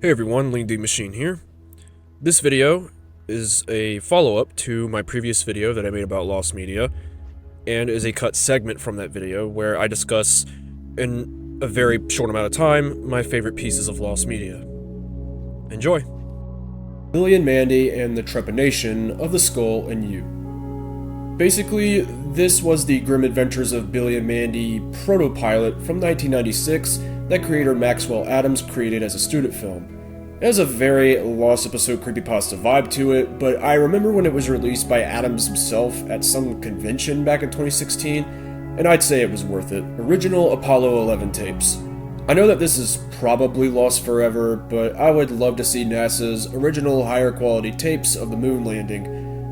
Hey everyone, Lean D Machine here. This video is a follow-up to my previous video that I made about lost media, and is a cut segment from that video where I discuss, in a very short amount of time, my favorite pieces of lost media. Enjoy! Billy and Mandy and the Trepanation of the Skull and You. Basically, this was the grim adventures of Billy and Mandy proto-pilot from 1996 that creator Maxwell Adams created as a student film. It has a very Lost episode creepypasta vibe to it, but I remember when it was released by Adams himself at some convention back in 2016, and I'd say it was worth it. Original Apollo 11 tapes. I know that this is probably lost forever, but I would love to see NASA's original higher quality tapes of the moon landing.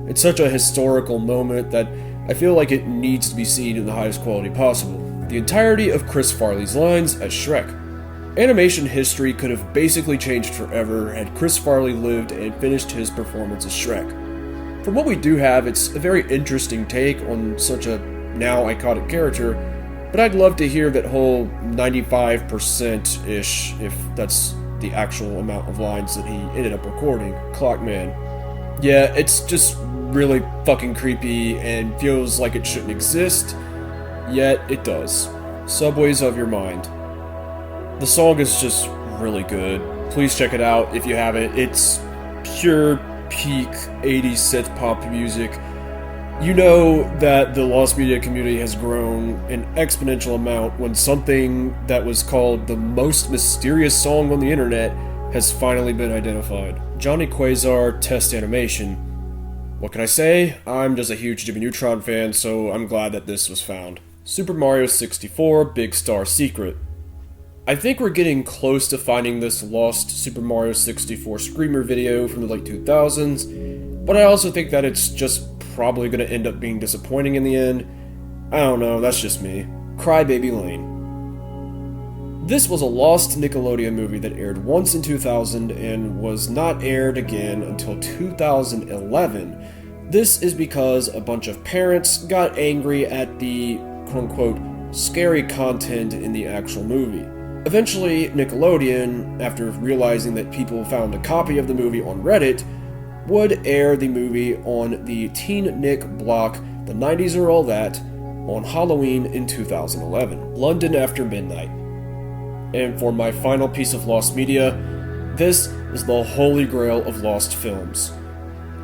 It's such a historical moment that I feel like it needs to be seen in the highest quality possible. The entirety of Chris Farley's lines as Shrek. Animation history could have basically changed forever had Chris Farley lived and finished his performance as Shrek. From what we do have, it's a very interesting take on such a now iconic character, but I'd love to hear that whole 95%-ish, if that's the actual amount of lines that he ended up recording, Clockman. Yeah, it's just really fucking creepy and feels like it shouldn't exist, yet it does. Subways of Your Mind. The song is just really good. Please check it out if you haven't. It's pure peak 80s synth pop music. You know that the lost media community has grown an exponential amount when something that was called the most mysterious song on the internet has finally been identified. Johnny Quasar Test Animation. What can I say? I'm just a huge Jimmy Neutron fan, so I'm glad that this was found. Super Mario 64 Big Star Secret. I think we're getting close to finding this lost Super Mario 64 Screamer video from the late 2000s, but I also think that it's just probably going to end up being disappointing in the end. I don't know, that's just me. Crybaby Lane. This was a lost Nickelodeon movie that aired once in 2000 and was not aired again until 2011. This is because a bunch of parents got angry at the quote-unquote scary content in the actual movie. Eventually, Nickelodeon, after realizing that people found a copy of the movie on Reddit, would air the movie on the Teen Nick block, The 90s Are All That, on Halloween in 2011. London After Midnight. And for my final piece of lost media, this is the holy grail of lost films.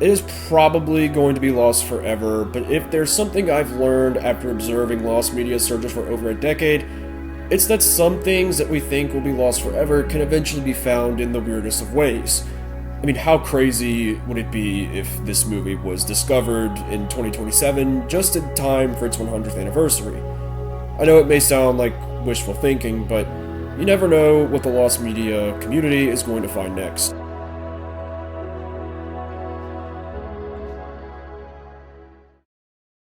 It is probably going to be lost forever, but if there's something I've learned after observing lost media searches for over a decade, it's that some things that we think will be lost forever can eventually be found in the weirdest of ways. I mean, how crazy would it be if this movie was discovered in 2027, just in time for its 100th anniversary? I know it may sound like wishful thinking, but you never know what the lost media community is going to find next.